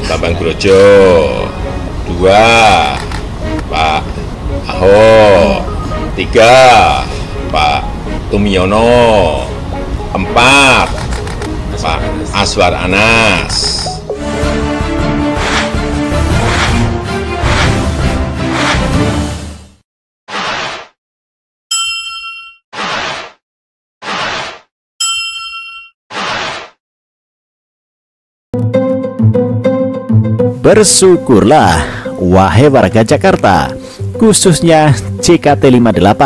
Bambang Brojo. 2 Pak Ahok. 3 Pak Tumiono. 4 Pak Azwar Anas. Bersyukurlah, wahai warga Jakarta, khususnya JKT58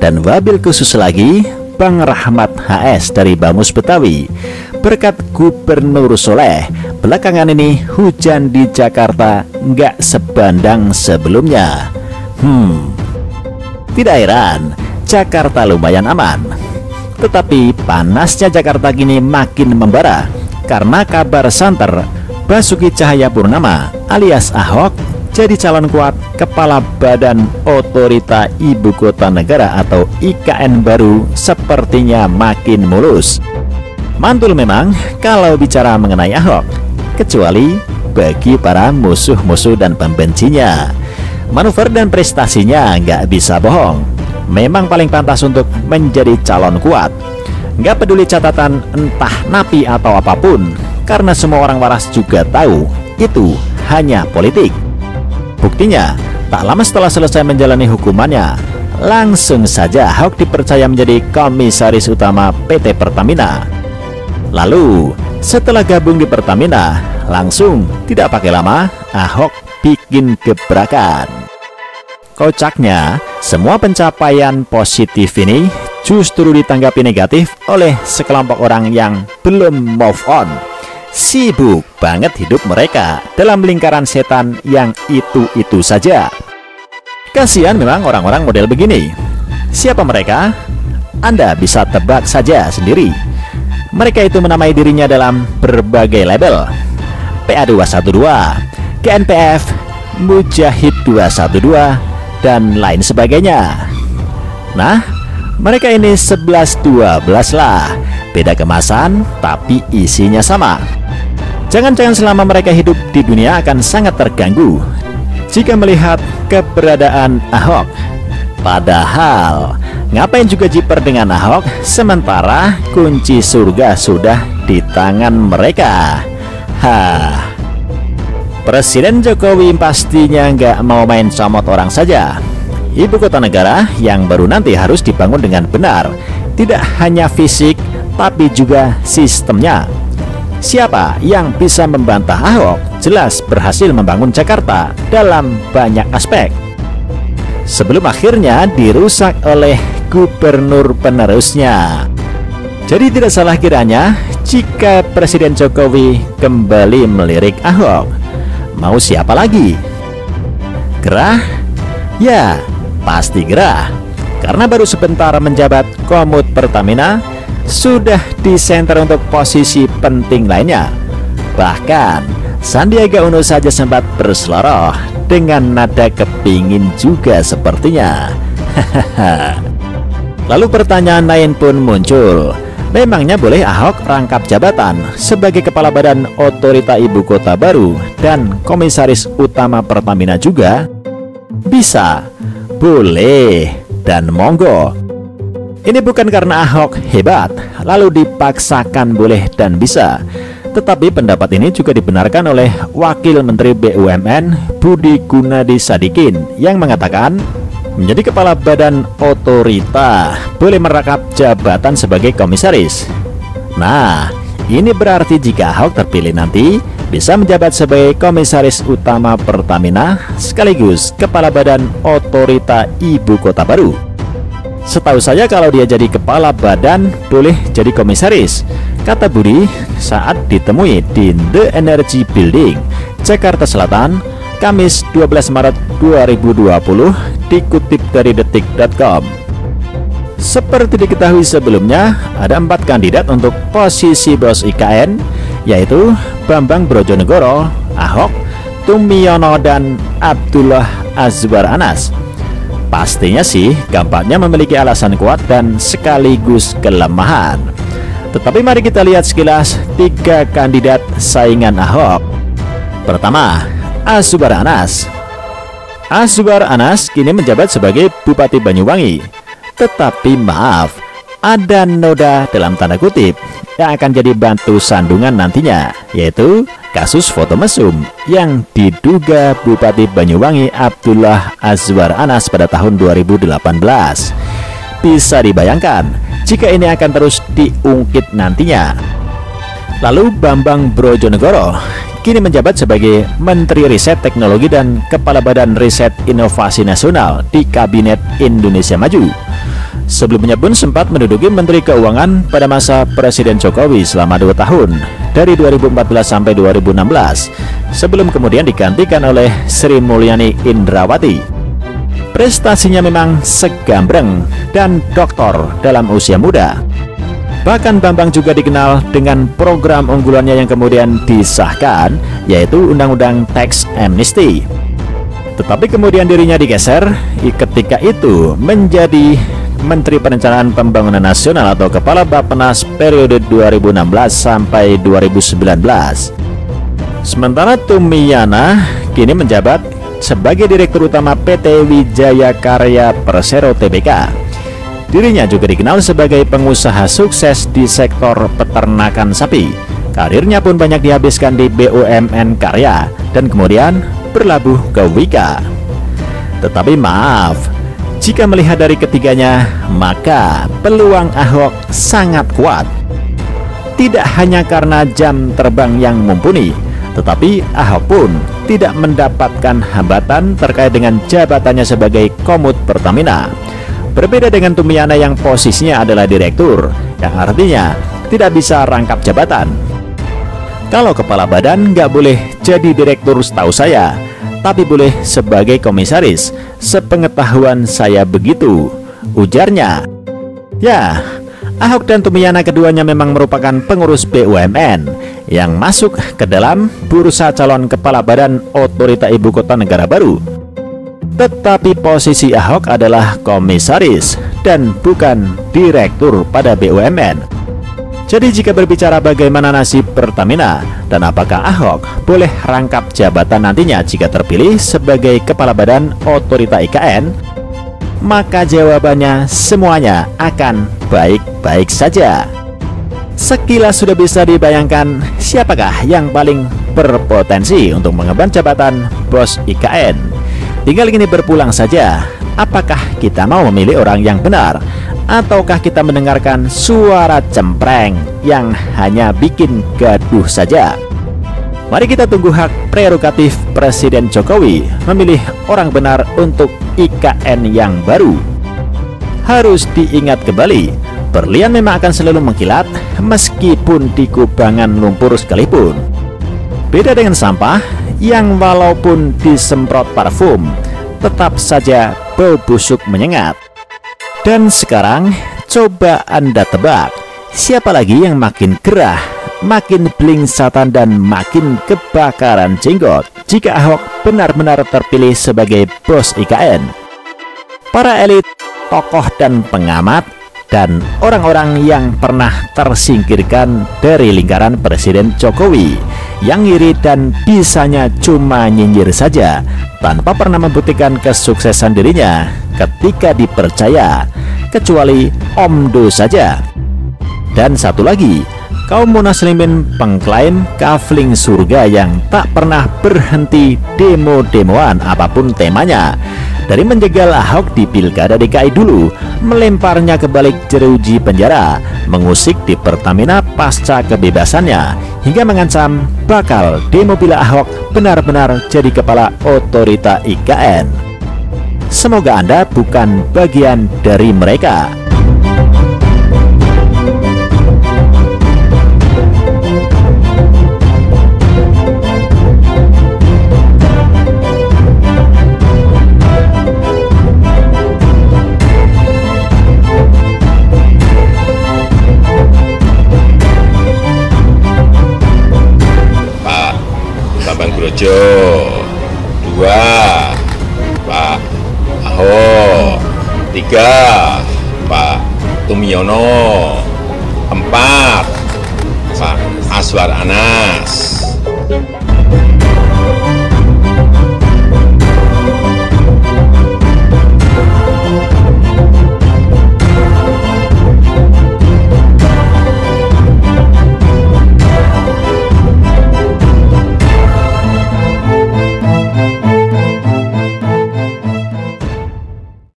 dan wabil khusus lagi Bang Rahmat HS dari Bamus Betawi. Berkat Gubernur Soleh, belakangan ini hujan di Jakarta nggak sebandang sebelumnya. Tidak heran, Jakarta lumayan aman. Tetapi panasnya Jakarta kini makin membara karena kabar santer Basuki Cahayapurnama alias Ahok jadi calon kuat Kepala Badan Otorita Ibu Kota Negara atau IKN baru sepertinya makin mulus. Mantul memang kalau bicara mengenai Ahok, kecuali bagi para musuh-musuh dan pembencinya. Manuver dan prestasinya nggak bisa bohong. Memang paling pantas untuk menjadi calon kuat. Nggak peduli catatan entah napi atau apapun, karena semua orang waras juga tahu itu hanya politik. Buktinya, tak lama setelah selesai menjalani hukumannya, langsung saja Ahok dipercaya menjadi komisaris utama PT Pertamina. Lalu, setelah gabung di Pertamina, langsung tidak pakai lama, Ahok bikin gebrakan. Kocaknya, semua pencapaian positif ini justru ditanggapi negatif oleh sekelompok orang yang belum move on. Sibuk banget hidup mereka dalam lingkaran setan yang itu-itu saja. Kasihan memang orang-orang model begini. Siapa mereka? Anda bisa tebak saja sendiri. Mereka itu menamai dirinya dalam berbagai label: PA212, GNPF, Mujahid 212, dan lain sebagainya. Nah, mereka ini 11-12 lah. Beda kemasan, tapi isinya sama. Jangan-jangan selama mereka hidup di dunia akan sangat terganggu jika melihat keberadaan Ahok. Padahal, ngapain juga jiper dengan Ahok sementara kunci surga sudah di tangan mereka? Presiden Jokowi pastinya nggak mau main comot orang saja. Ibu kota negara yang baru nanti harus dibangun dengan benar, tidak hanya fisik tapi juga sistemnya. Siapa yang bisa membantah Ahok jelas berhasil membangun Jakarta dalam banyak aspek, sebelum akhirnya dirusak oleh gubernur penerusnya. Jadi tidak salah kiranya jika Presiden Jokowi kembali melirik Ahok. Mau siapa lagi? Gerah? Ya, pasti gerah. Karena baru sebentar menjabat Komut Pertamina, sudah disenter untuk posisi penting lainnya. Bahkan Sandiaga Uno saja sempat berseloroh dengan nada kepingin juga sepertinya. Lalu pertanyaan lain pun muncul. Memangnya boleh Ahok rangkap jabatan sebagai Kepala Badan Otorita Ibu Kota Baru dan Komisaris Utama Pertamina juga? Bisa, boleh, dan monggo. Ini bukan karena Ahok hebat lalu dipaksakan boleh dan bisa, tetapi pendapat ini juga dibenarkan oleh Wakil Menteri BUMN Budi Gunadi Sadikin yang mengatakan menjadi Kepala Badan Otorita boleh merangkap jabatan sebagai komisaris. Nah, ini berarti jika Ahok terpilih nanti bisa menjabat sebagai Komisaris Utama Pertamina sekaligus Kepala Badan Otorita Ibu Kota Baru. Setahu saya kalau dia jadi kepala badan boleh jadi komisaris, kata Budi saat ditemui di The Energy Building, Jakarta Selatan, Kamis 12 Maret 2020, dikutip dari detik.com. Seperti diketahui sebelumnya, ada 4 kandidat untuk posisi bos IKN, yaitu Bambang Brojonegoro, Ahok, Tumiono, dan Abdullah Azwar Anas. Pastinya sih gampangnya memiliki alasan kuat dan sekaligus kelemahan. Tetapi mari kita lihat sekilas 3 kandidat saingan Ahok. Pertama, Azwar Anas. Azwar Anas kini menjabat sebagai Bupati Banyuwangi. Tetapi maaf, ada noda dalam tanda kutip yang akan jadi batu sandungan nantinya, yaitu kasus foto mesum yang diduga Bupati Banyuwangi Abdullah Azwar Anas pada tahun 2018. Bisa dibayangkan jika ini akan terus diungkit nantinya. Lalu Bambang Brojonegoro kini menjabat sebagai Menteri Riset Teknologi dan Kepala Badan Riset Inovasi Nasional di Kabinet Indonesia Maju. Sebelumnya pun sempat menduduki Menteri Keuangan pada masa Presiden Jokowi selama 2 tahun, dari 2014 sampai 2016, sebelum kemudian digantikan oleh Sri Mulyani Indrawati. Prestasinya memang segambreng dan doktor dalam usia muda. Bahkan Bambang juga dikenal dengan program unggulannya yang kemudian disahkan, yaitu Undang-Undang Tax Amnesty. Tetapi kemudian dirinya digeser ketika itu menjadi Menteri Perencanaan Pembangunan Nasional atau Kepala Bappenas periode 2016 sampai 2019. Sementara Tumiana kini menjabat sebagai Direktur Utama PT Wijaya Karya Persero Tbk. Dirinya juga dikenal sebagai pengusaha sukses di sektor peternakan sapi. Karirnya pun banyak dihabiskan di BUMN Karya dan kemudian berlabuh ke Wika. Tetapi maaf, jika melihat dari ketiganya, maka peluang Ahok sangat kuat. Tidak hanya karena jam terbang yang mumpuni, tetapi Ahok pun tidak mendapatkan hambatan terkait dengan jabatannya sebagai Komut Pertamina. Berbeda dengan Tumiana yang posisinya adalah direktur, yang artinya tidak bisa rangkap jabatan. Kalau kepala badan nggak boleh jadi direktur setahu saya, tapi boleh sebagai komisaris. Sepengetahuan saya begitu, ujarnya. Ya, Ahok dan Tumiana keduanya memang merupakan pengurus BUMN yang masuk ke dalam bursa calon kepala badan otorita ibu kota negara baru. Tetapi posisi Ahok adalah komisaris dan bukan direktur pada BUMN. Jadi jika berbicara bagaimana nasib Pertamina dan apakah Ahok boleh rangkap jabatan nantinya jika terpilih sebagai kepala badan otorita IKN, maka jawabannya semuanya akan baik-baik saja. Sekilas sudah bisa dibayangkan siapakah yang paling berpotensi untuk mengemban jabatan bos IKN. Tinggal gini berpulang saja, apakah kita mau memilih orang yang benar, ataukah kita mendengarkan suara cempreng yang hanya bikin gaduh saja? Mari kita tunggu hak prerogatif Presiden Jokowi memilih orang benar untuk IKN yang baru. Harus diingat kembali, berlian memang akan selalu mengkilat meskipun di kubangan lumpur sekalipun. Beda dengan sampah yang walaupun disemprot parfum tetap saja bau busuk menyengat. Dan sekarang coba Anda tebak, siapa lagi yang makin gerah, makin blingsatan dan makin kebakaran jenggot jika Ahok benar-benar terpilih sebagai bos IKN? Para elit, tokoh dan pengamat, dan orang-orang yang pernah tersingkirkan dari lingkaran Presiden Jokowi, yang iri dan bisanya cuma nyinyir saja tanpa pernah membuktikan kesuksesan dirinya ketika dipercaya, kecuali Omdo saja. Dan satu lagi, kaum Munaslimin pengklaim kafling surga yang tak pernah berhenti demo-demoan apapun temanya. Dari menjegal Ahok di Pilkada DKI dulu, melemparnya ke balik jeruji penjara, mengusik di Pertamina pasca kebebasannya, hingga mengancam bakal demo bila Ahok benar-benar jadi kepala otorita IKN. Semoga Anda bukan bagian dari mereka. Brojo, 2 Pak Ahok, 3 Pak Tumiono, 4 Pak Azwar Anas.